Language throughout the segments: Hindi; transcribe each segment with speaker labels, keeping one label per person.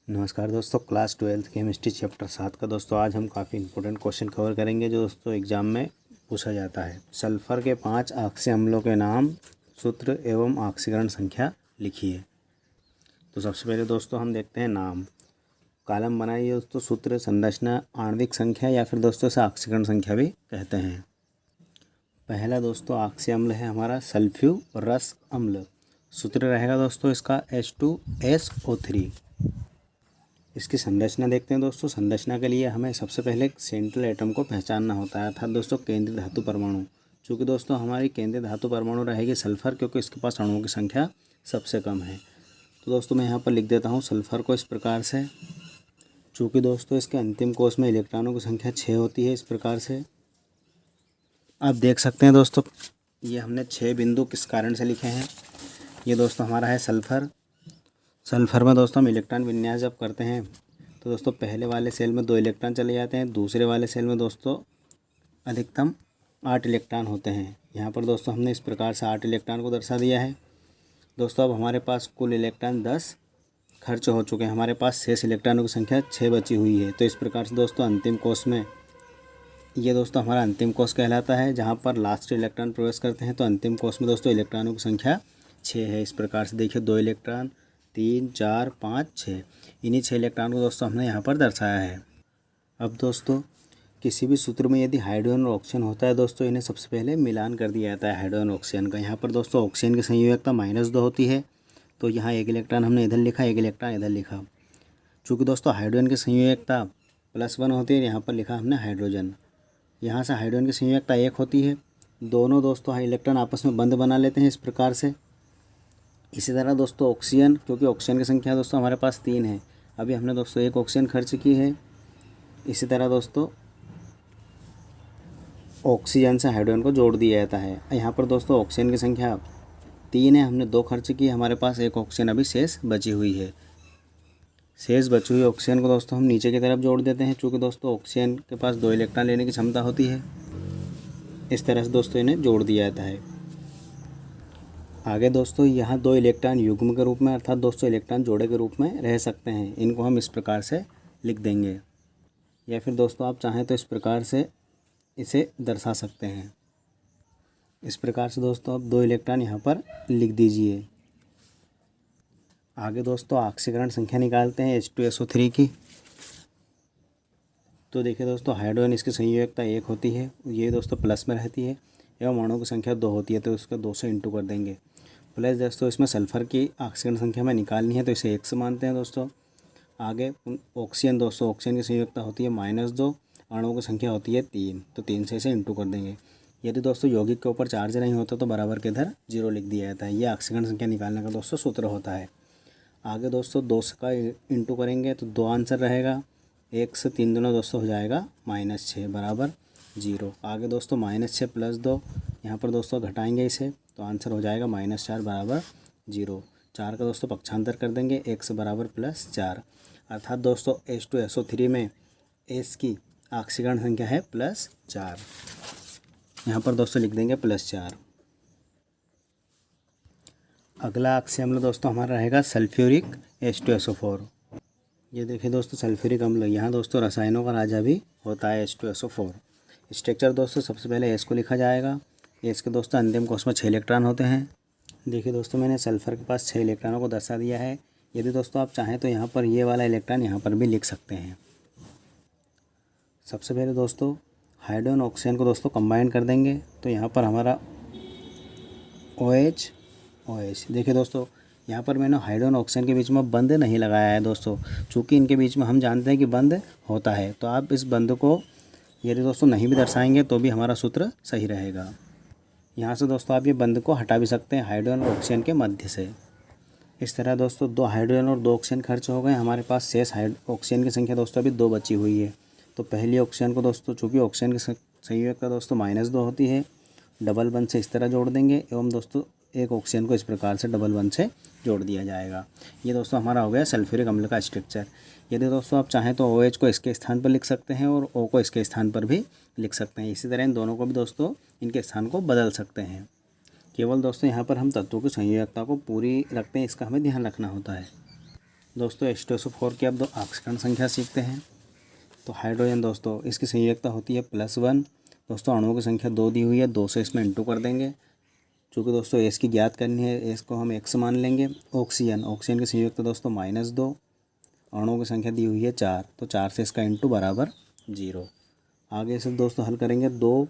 Speaker 1: नमस्कार दोस्तों, क्लास 12th केमिस्ट्री चैप्टर 7 का दोस्तों आज हम काफ़ी इंपॉर्टेंट क्वेश्चन कवर करेंगे जो दोस्तों एग्जाम में पूछा जाता है। सल्फर के 5 अक्षय अम्लों के नाम, सूत्र एवं ऑक्सीकरण संख्या लिखिए। तो सबसे पहले दोस्तों हम देखते हैं नाम। कॉलम बनाइए दोस्तों, सूत्र, संरचना, आणविक संख्या या फिर दोस्तों इसे ऑक्सीकरण संख्या भी कहते हैं। पहला दोस्तों अक्षय अम्ल है हमारा सल्फ्यूरस अम्ल। सूत्र रहेगा दोस्तों इसका H2SO3। इसकी संरचना देखते हैं दोस्तों। संरचना के लिए हमें सबसे पहले सेंट्रल एटम को पहचानना होता है, अर्थात दोस्तों केंद्रीय धातु परमाणु। चूँकि दोस्तों हमारी केंद्रीय धातु परमाणु रहेगी सल्फर, क्योंकि इसके पास अणुओं की संख्या सबसे कम है। तो दोस्तों मैं यहाँ पर लिख देता हूँ सल्फर को इस प्रकार से। चूँकि दोस्तों इसके अंतिम कोश में इलेक्ट्रॉनों की संख्या 6 होती है, इस प्रकार से आप देख सकते हैं दोस्तों। ये हमने 6 बिंदु किस कारण से लिखे हैं। ये दोस्तों हमारा है सल्फ़र। सल्फ़र में दोस्तों हम इलेक्ट्रॉन विन्यास जब करते हैं तो दोस्तों पहले वाले सेल में 2 इलेक्ट्रॉन चले जाते हैं, दूसरे वाले सेल में दोस्तों अधिकतम 8 इलेक्ट्रॉन होते हैं। यहाँ पर दोस्तों हमने इस प्रकार से 8 इलेक्ट्रॉन को दर्शा दिया है। दोस्तों अब हमारे पास कुल इलेक्ट्रॉन 10 खर्च हो चुके हैं, हमारे पास शेष इलेक्ट्रॉनों की संख्या 6 बची हुई है। तो इस प्रकार से दोस्तों अंतिम कोश में, ये दोस्तों हमारा अंतिम कोश कहलाता है, जहाँ पर लास्ट इलेक्ट्रॉन प्रवेश करते हैं। तो अंतिम कोश में दोस्तों इलेक्ट्रॉनों की संख्या 6 है। इस प्रकार से देखिए 2 इलेक्ट्रॉन, 3, 4, 5, 6, इन्हीं 6 इलेक्ट्रॉन को दोस्तों हमने यहाँ पर दर्शाया है। अब दोस्तों किसी भी सूत्र में यदि हाइड्रोजन और ऑक्सीजन होता है दोस्तों, इन्हें सबसे पहले मिलान कर दिया जाता है हाइड्रोजन और ऑक्सीजन का। यहाँ पर दोस्तों ऑक्सीजन की संयोजकता -2 होती है, तो यहाँ 1 इलेक्ट्रॉन हमने इधर लिखा, 1 इलेक्ट्रॉन इधर लिखा। चूँकि दोस्तों हाइड्रोजन की संयोजकता +1 होती है, यहाँ पर लिखा हमने हाइड्रोजन। यहाँ से हाइड्रोजन की संयोजकता 1 होती है। दोनों दोस्तों इलेक्ट्रॉन आपस में बंध बना लेते हैं इस प्रकार से। इसी तरह दोस्तों ऑक्सीजन, क्योंकि ऑक्सीजन की संख्या दोस्तों हमारे पास 3 है, अभी हमने दोस्तों 1 ऑक्सीजन खर्च की है। इसी तरह दोस्तों ऑक्सीजन से हाइड्रोजन को जोड़ दिया जाता है। यहाँ पर दोस्तों ऑक्सीजन की संख्या 3 है, हमने 2 खर्च की, हमारे पास 1 ऑक्सीजन अभी शेष बची हुई है। शेष बची हुई ऑक्सीजन को दोस्तों हम नीचे की तरफ जोड़ देते हैं, चूँकि दोस्तों ऑक्सीजन के पास 2 इलेक्ट्रॉन लेने की क्षमता होती है। इस तरह से दोस्तों इन्हें जोड़ दिया जाता है। आगे दोस्तों यहाँ 2 इलेक्ट्रॉन युग्म के रूप में, अर्थात दोस्तों इलेक्ट्रॉन जोड़े के रूप में रह सकते हैं। इनको हम इस प्रकार से लिख देंगे, या फिर दोस्तों आप चाहें तो इस प्रकार से इसे दर्शा सकते हैं। इस प्रकार से दोस्तों अब 2 इलेक्ट्रॉन यहाँ पर लिख दीजिए। आगे दोस्तों ऑक्सीकरण संख्या निकालते हैं H2SO3 की। तो देखिए दोस्तों हाइड्रोजन इसकी संयोजकता 1 होती है, ये दोस्तों प्लस में रहती है, एवं अणुओं की संख्या 2 होती है, तो उसका 2 से इंटू कर देंगे। प्लस दोस्तों इसमें सल्फ़र की ऑक्सीजन संख्या हमें निकालनी है, तो इसे 1 से मानते हैं दोस्तों। आगे ऑक्सीजन दोस्तों, ऑक्सीजन की संयोजकता होती है -2, अणुओं की संख्या होती है 3, तो 3 से इसे इंटू कर देंगे। यदि दोस्तों यौगिक के ऊपर चार्ज नहीं होता तो बराबर के इधर 0 लिख दिया जाता है। ये ऑक्सीकरण संख्या निकालने का दोस्तों सूत्र होता है। आगे दोस्तों 2 का इंटू करेंगे तो 2 आंसर रहेगा। 1 से 3 दूना दोस्तों हो जाएगा -6 बराबर 0। आगे दोस्तों -6 + 2, यहाँ पर दोस्तों घटाएंगे इसे, तो आंसर हो जाएगा -4 बराबर 0। 4 का दोस्तों पक्षांतर कर देंगे, 1 से बराबर +4, अर्थात दोस्तों H2SO3 में S की ऑक्सीकरण संख्या है +4। यहाँ पर दोस्तों लिख देंगे +4। अगला अक्षय अम्ल दोस्तों हमारा रहेगा सल्फ्यूरिक H2SO4। ये देखिए दोस्तों सल्फ्यूरिक अम्ल, यहाँ दोस्तों रसायनों का राजा भी होता है H2SO4। स्ट्रक्चर दोस्तों सबसे पहले S को लिखा जाएगा। S के दोस्तों अंतिम कोश में 6 इलेक्ट्रॉन होते हैं। देखिए दोस्तों मैंने सल्फ़र के पास 6 इलेक्ट्रॉनों को दर्शा दिया है। यदि दोस्तों आप चाहें तो यहाँ पर ये वाला इलेक्ट्रॉन यहाँ पर भी लिख सकते हैं। सबसे पहले दोस्तों हाइड्रोजन ऑक्सीजन को दोस्तों कंबाइन कर देंगे, तो यहाँ पर हमारा OH देखिए दोस्तों यहाँ पर मैंने हाइड्रोजन ऑक्सीजन के बीच में बंद नहीं लगाया है दोस्तों, चूँकि इनके बीच में हम जानते हैं कि बंद होता है। तो आप इस बंद को यदि दोस्तों नहीं भी दर्शाएंगे तो भी हमारा सूत्र सही रहेगा। यहाँ से दोस्तों आप ये बंद को हटा भी सकते हैं हाइड्रोजन और ऑक्सीजन के मध्य से। इस तरह दोस्तों 2 हाइड्रोजन और 2 ऑक्सीजन खर्च हो गए, हमारे पास शेष ऑक्सीजन की संख्या दोस्तों अभी 2 बची हुई है। तो पहली ऑक्सीजन को दोस्तों, चूँकि ऑक्सीजन की संयोजकता दोस्तों -2 होती है, डबल बंद से इस तरह जोड़ देंगे, एवं दोस्तों 1 ऑक्सीजन को इस प्रकार से डबल बंद से जोड़ दिया जाएगा। ये दोस्तों हमारा हो गया सल्फ्यूरिक अम्ल का स्ट्रक्चर। यदि दोस्तों आप चाहें तो OH को इसके स्थान पर लिख सकते हैं और O को इसके स्थान पर भी लिख सकते हैं। इसी तरह इन दोनों को भी दोस्तों इनके स्थान को बदल सकते हैं। केवल दोस्तों यहाँ पर हम तत्वों की संयोजकता को पूरी रखते हैं, इसका हमें ध्यान रखना होता है। दोस्तों H2SO4 की अब दो ऑक्सीकरण संख्या सीखते हैं। तो हाइड्रोजन दोस्तों इसकी संयोजकता होती है +1। दोस्तों अणुओं की संख्या 2 दी हुई है, 2 से इसमें इंटू कर देंगे। चूँकि दोस्तों एस की ज्ञात करनी है, एस को हम x मान लेंगे। ऑक्सीजन की संयोजकता दोस्तों -2, अणुओं की संख्या दी हुई है 4, तो 4 से इसका इंटू बराबर 0। आगे से दोस्तों हल करेंगे, 2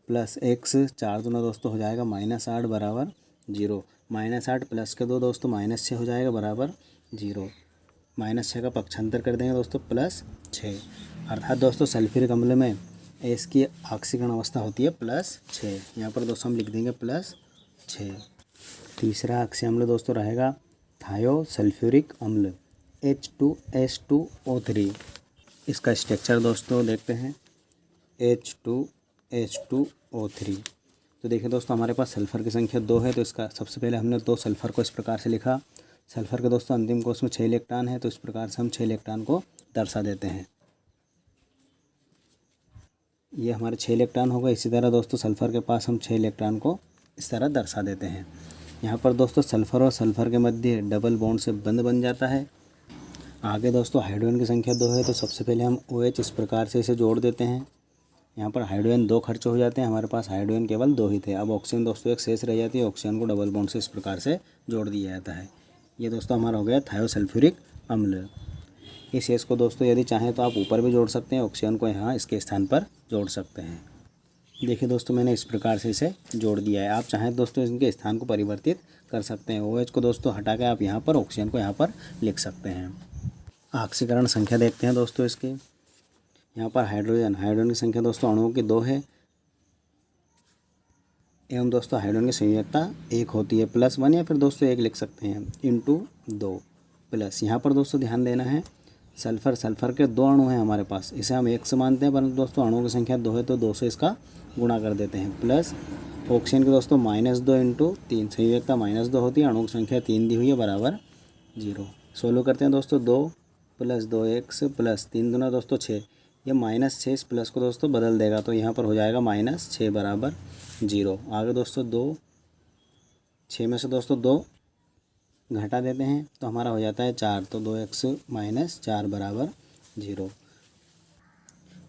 Speaker 1: + x 4 दूना दोस्तों हो जाएगा -8 बराबर 0। -8 प्लस के 2 दोस्तों -6 हो जाएगा बराबर 0। -6 का पक्षांतर कर देंगे दोस्तों +6। अर्थात दोस्तों सल्फ्यूरिक अम्ल में एस की ऑक्सीकरण अवस्था होती है +6। यहाँ पर दोस्तों हम लिख देंगे +6। तीसरा ऑक्सीय अम्ल दोस्तों रहेगा थायोसल्फ्यूरिक अम्ल H2S2O3। इसका स्ट्रक्चर दोस्तों देखते हैं, H2H2O3। तो देखिए दोस्तों हमारे पास सल्फ़र की संख्या 2 है, तो इसका सबसे पहले हमने 2 सल्फ़र को इस प्रकार से लिखा। सल्फ़र के दोस्तों अंतिम कोश में 6 इलेक्ट्रॉन है, तो इस प्रकार से हम 6 इलेक्ट्रॉन को दर्शा देते हैं। ये हमारे 6 इलेक्ट्रॉन हो गए। इसी तरह दोस्तों सल्फ़र के पास हम 6 इलेक्ट्रॉन को इस तरह दर्शा देते हैं। यहाँ पर दोस्तों सल्फ़र और सल्फ़र के मध्य डबल बॉन्ड से बंध बन जाता है। आगे दोस्तों हाइड्रोजन की संख्या 2 है, तो सबसे पहले हम OH इस प्रकार से इसे जोड़ देते हैं। यहाँ पर हाइड्रोजन 2 खर्च हो जाते हैं, हमारे पास हाइड्रोजन केवल 2 ही थे। अब ऑक्सीजन दोस्तों एक शेष रह जाती है, ऑक्सीजन को डबल बॉन्ड से इस प्रकार से जोड़ दिया जाता है। ये दोस्तों हमारा हो गया थायोसल्फ्यूरिक अम्ल। इस शेष को दोस्तों यदि चाहें तो आप ऊपर भी जोड़ सकते हैं, ऑक्सीजन को यहाँ इसके स्थान पर जोड़ सकते हैं। देखिए दोस्तों मैंने इस प्रकार से इसे जोड़ दिया है। आप चाहें दोस्तों इनके स्थान को परिवर्तित कर सकते हैं। OH को दोस्तों हटा के आप यहाँ पर ऑक्सीजन को यहाँ पर लिख सकते हैं। ऑक्सीकरण संख्या देखते हैं दोस्तों इसकी। यहाँ पर हाइड्रोजन की संख्या दोस्तों अणुओं की 2 है, एवं दोस्तों हाइड्रोजन की संयोजकता 1 होती है, +1 या फिर दोस्तों 1 लिख सकते हैं, ×2 प्लस। यहाँ पर दोस्तों ध्यान देना है, सल्फ़र के 2 अणु हैं हमारे पास, इसे हम 1 से मानते हैं, परंतु दोस्तों अणुओं की संख्या 2 है तो 2 से इसका गुणा कर देते हैं। प्लस ऑक्सीजन के दोस्तों -2 × 3, संयोजकता -2 होती है, अणुओं की संख्या 3 दी हुई है बराबर 0। सोल्व करते हैं दोस्तों, 2 + 2x + 3 दूना दोस्तों 6। ये -6 इस प्लस को दोस्तों बदल देगा, तो यहाँ पर हो जाएगा -6 बराबर 0। आगे दोस्तों 6 में से दोस्तों 2 घटा देते हैं, तो हमारा हो जाता है 4, तो 2x - 4 बराबर 0।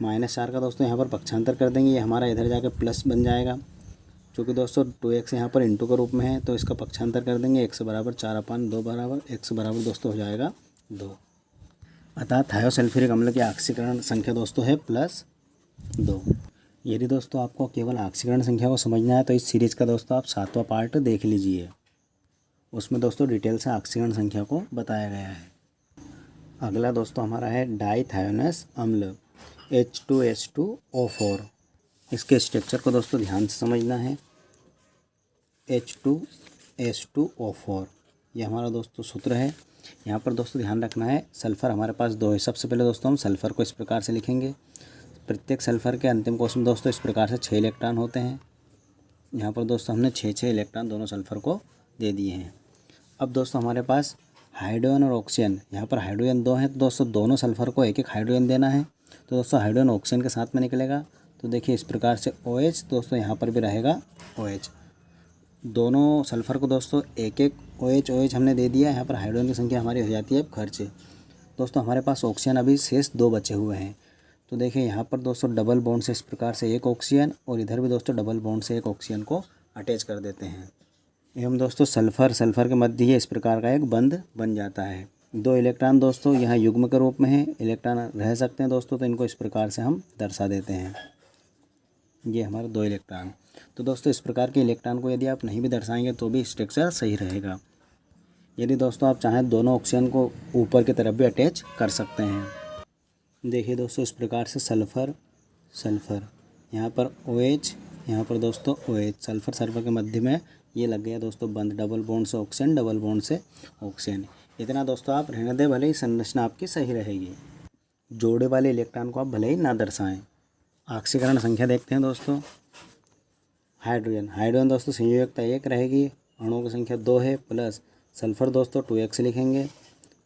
Speaker 1: -4 का दोस्तों यहाँ पर पक्षांतर कर देंगे, ये हमारा इधर जाकर प्लस बन जाएगा। चूँकि दोस्तों 2x यहाँ पर इंटू के रूप में है, तो इसका पक्षांतर कर देंगे, x बराबर 4/2 बराबर x बराबर दोस्तों हो जाएगा 2। अतः थायोसल्फ्यूरिक अम्ल की ऑक्सीकरण संख्या दोस्तों है +2। यदि दोस्तों आपको केवल ऑक्सीकरण संख्या को समझना है तो इस सीरीज़ का दोस्तों आप 7वां पार्ट देख लीजिए, उसमें दोस्तों डिटेल से ऑक्सीकरण संख्या को बताया गया है। अगला दोस्तों हमारा है डाईथायोनस अम्ल H2S2O4। इसके स्ट्रक्चर को दोस्तों ध्यान से समझना है। H2S2O4 ये हमारा दोस्तों सूत्र है। यहाँ पर दोस्तों ध्यान रखना है, सल्फ़र हमारे पास 2 है। सबसे पहले दोस्तों हम सल्फ़र को इस प्रकार से लिखेंगे। प्रत्येक सल्फ़र के अंतिम कोश में दोस्तों इस प्रकार से 6 इलेक्ट्रॉन होते हैं। यहाँ पर दोस्तों हमने 6 इलेक्ट्रॉन दोनों सल्फ़र को दे दिए हैं। अब दोस्तों हमारे पास हाइड्रोजन और ऑक्सीजन, यहाँ पर हाइड्रोजन 2 है, तो दोस्तों दोनों सल्फ़र को एक हाइड्रोजन देना है। तो दोस्तों हाइड्रोजन ऑक्सीजन के साथ में निकलेगा, तो देखिए इस प्रकार से OH दोस्तों यहाँ पर भी रहेगा OH। दोनों सल्फ़र को दोस्तों एक OH हमने दे दिया। यहाँ पर हाइड्रोजन की संख्या हमारी हो जाती है खर्च। दोस्तों हमारे पास ऑक्सीजन अभी शेष 2 बचे हुए हैं, तो देखिए यहाँ पर दोस्तों डबल बॉन्ड से इस प्रकार से एक ऑक्सीजन, और इधर भी दोस्तों डबल बॉन्ड से एक ऑक्सीजन को अटैच कर देते हैं। एवं दोस्तों सल्फ़र के मध्य ये इस प्रकार का एक बंध बन जाता है। 2 इलेक्ट्रॉन दोस्तों यहाँ युग्म के रूप में है, इलेक्ट्रॉन रह सकते हैं दोस्तों, तो इनको इस प्रकार से हम दर्शा देते हैं। ये हमारे 2 इलेक्ट्रॉन। तो दोस्तों इस प्रकार के इलेक्ट्रॉन को यदि आप नहीं भी दर्शाएंगे तो भी स्ट्रक्चर सही रहेगा। यदि दोस्तों आप चाहें दोनों ऑक्सीजन को ऊपर की तरफ भी अटैच कर सकते हैं। देखिए दोस्तों इस प्रकार से सल्फ़र यहाँ पर OH, यहाँ पर दोस्तों OH, सल्फ़र के मध्य में ये लग गया दोस्तों बंद, डबल बॉन्ड से ऑक्सीजन, डबल बॉन्ड से ऑक्सीजन। इतना दोस्तों आप रहने दें, भले ही संरचना आपकी सही रहेगी। जोड़े वाले इलेक्ट्रॉन को आप भले ही ना दर्शाएं। ऑक्सीकरण संख्या देखते हैं दोस्तों। हाइड्रोजन दोस्तों संयोजकता 1 रहेगी, अणुओं की संख्या 2 है, प्लस सल्फ़र दोस्तों 2x लिखेंगे,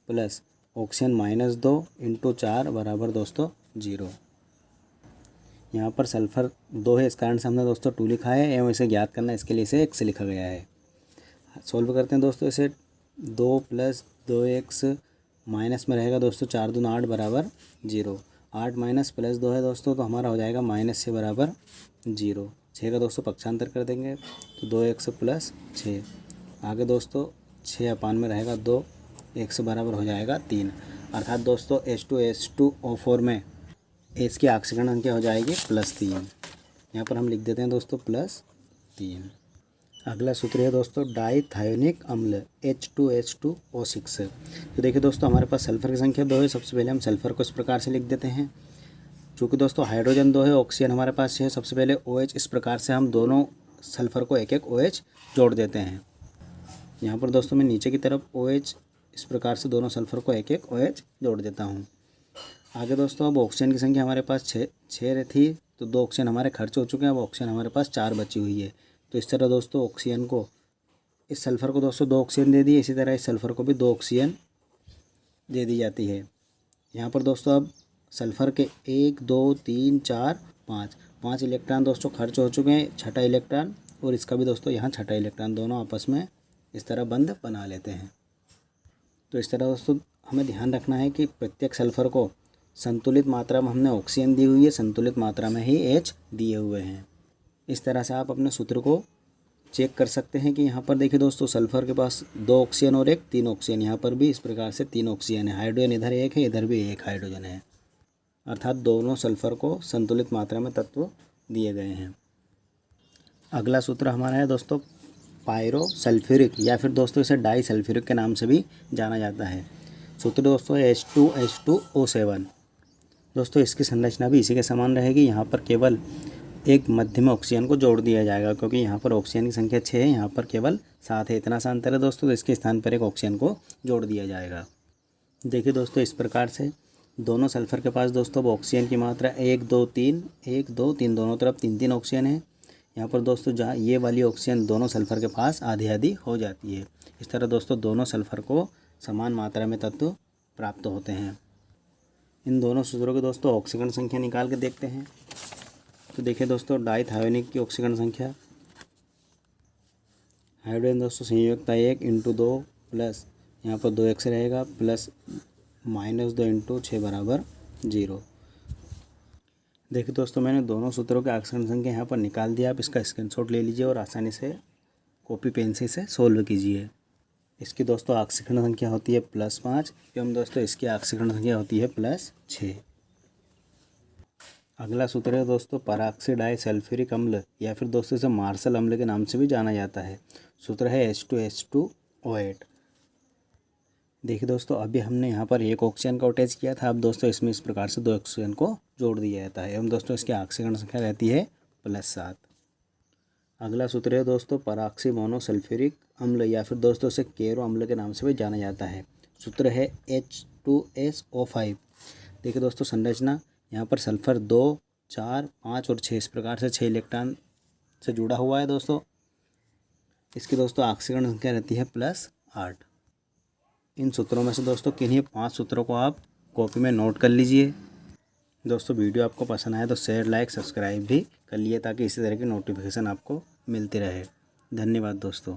Speaker 1: प्लस ऑक्सीजन -2 × 4 बराबर दोस्तों 0। यहाँ पर सल्फ़र 2 है, इस कारण से हमने दोस्तों 2 लिखा है, एवं इसे ज्ञात करना इसके लिए इसे x लिखा गया है। सोल्व करते हैं दोस्तों इसे, 2 + 2x माइनस में रहेगा दोस्तों 4 दूनी 8 बराबर 0। 8 माइनस प्लस 2 है दोस्तों, तो हमारा हो जाएगा माइनस 6 बराबर 0। 6 का दोस्तों पक्षांतर कर देंगे तो 2x प्लस 6। आगे दोस्तों 6 अपान में रहेगा 2, x बराबर हो जाएगा 3। अर्थात दोस्तों H2SO4 में H की ऑक्सीकरण संख्या हो जाएगी +3। यहाँ पर हम लिख देते हैं दोस्तों +3। अगला सूत्र है दोस्तों डाइथायोनिक अम्ल H2H2O6। तो देखिए दोस्तों हमारे पास सल्फर की संख्या 2 है। सबसे पहले हम सल्फर को इस प्रकार से लिख देते हैं। चूँकि दोस्तों हाइड्रोजन 2 है, ऑक्सीजन हमारे पास 6 है, सबसे पहले OH इस प्रकार से हम दोनों सल्फर को एक एक OH जोड़ देते हैं। यहाँ पर दोस्तों मैं नीचे की तरफ OH इस प्रकार से दोनों सल्फर को एक एक OH जोड़ देता हूँ। आगे दोस्तों अब ऑक्सीजन की संख्या हमारे पास 6 थी, तो 2 ऑक्सीजन हमारे खर्च हो चुके हैं। अब ऑक्सीजन हमारे पास 4 बची हुई है। तो इस तरह दोस्तों ऑक्सीजन को, इस सल्फ़र को दोस्तों 2 ऑक्सीजन दे दिए, इसी तरह इस सल्फ़र को भी 2 ऑक्सीजन दे दी जाती है। यहाँ पर दोस्तों अब सल्फ़र के 1 2 3 4 5 इलेक्ट्रॉन दोस्तों खर्च हो चुके हैं। छठा इलेक्ट्रॉन और इसका भी दोस्तों यहाँ छठा इलेक्ट्रॉन, दोनों आपस में इस तरह बंध बना लेते हैं। तो इस तरह दोस्तों हमें ध्यान रखना है कि प्रत्येक सल्फ़र को संतुलित मात्रा में हमने ऑक्सीजन दी हुई है, संतुलित मात्रा में ही H दिए हुए हैं। इस तरह से आप अपने सूत्र को चेक कर सकते हैं कि यहाँ पर देखिए दोस्तों सल्फ़र के पास 2 ऑक्सीजन और 3 ऑक्सीजन, यहाँ पर भी इस प्रकार से 3 ऑक्सीजन है। हाइड्रोजन इधर 1 है, इधर भी 1 हाइड्रोजन है। अर्थात दोनों सल्फ़र को संतुलित मात्रा में तत्व दिए गए हैं। अगला सूत्र हमारा है दोस्तों पायरोसल्फ्यूरिक, या फिर दोस्तों इसे डाई सल्फ्यूरिक के नाम से भी जाना जाता है। सूत्र दोस्तों H2H2O7। दोस्तों इसकी संरचना भी इसी के समान रहेगी। यहाँ पर केवल एक मध्य में ऑक्सीजन को जोड़ दिया जाएगा, क्योंकि यहाँ पर ऑक्सीजन की संख्या 6 है, यहाँ पर केवल 7 है। इतना सा अंतर है दोस्तों, तो इसके स्थान पर एक ऑक्सीजन को जोड़ दिया जाएगा। देखिए दोस्तों इस प्रकार से दोनों सल्फ़र के पास दोस्तों ऑक्सीजन की मात्रा 1 2 3 1 2 3, दोनों तरफ 3 ऑक्सीजन है। यहाँ पर दोस्तों जहाँ ये वाली ऑक्सीजन दोनों सल्फ़र के पास आधी आधी हो जाती है। इस तरह दोस्तों दोनों सल्फ़र को समान मात्रा में तत्व प्राप्त होते हैं। इन दोनों सूत्रों के दोस्तों ऑक्सीकरण संख्या निकाल के देखते हैं। तो देखिए दोस्तों डाइथायोनिक की ऑक्सीकरण संख्या, हाइड्रोजन दोस्तों संयोजकता 1 × 2 प्लस यहाँ पर 2x रहेगा प्लस -2 × 6 बराबर 0। देखिए दोस्तों मैंने दोनों सूत्रों के ऑक्सीकरण संख्या यहाँ पर निकाल दिया। आप इसका स्क्रीनशॉट ले लीजिए और आसानी से कॉपी पेन से इसे सोल्व कीजिए। इसकी दोस्तों ऑक्सीकरण संख्या होती है +5 एवं दोस्तों इसकी ऑक्सीकरण संख्या होती है +6। अगला सूत्र है दोस्तों परऑक्सीडाई सल्फ्यूरिक अम्ल, या फिर दोस्तों इसे मार्शल अम्ल के नाम से भी जाना जाता है। सूत्र है H2H2O8। देखिए दोस्तों अभी हमने यहाँ पर 1 ऑक्सीजन का अटैच किया था। अब दोस्तों इसमें इस प्रकार से 2 ऑक्सीजन को जोड़ दिया जाता है एवं दोस्तों इसकी ऑक्सीकरण संख्या रहती है +7। अगला सूत्र है दोस्तों परऑक्सी मोनोसल्फ्यूरिक अम्ल, या फिर दोस्तों इसे केरो अम्ल के नाम से भी जाना जाता है। सूत्र है H2SO5। देखिए दोस्तों संरचना, यहाँ पर सल्फ़र 2 4 5 और 6 इस प्रकार से 6 इलेक्ट्रॉन से जुड़ा हुआ है दोस्तों। इसकी दोस्तों ऑक्सीकरण संख्या रहती है +8। इन सूत्रों में से दोस्तों किन्हीं 5 सूत्रों को आप कॉपी में नोट कर लीजिए। दोस्तों वीडियो आपको पसंद आए तो शेयर लाइक सब्सक्राइब भी कर लिए, ताकि इसी तरह की नोटिफिकेशन आपको मिलती रहे। धन्यवाद दोस्तों।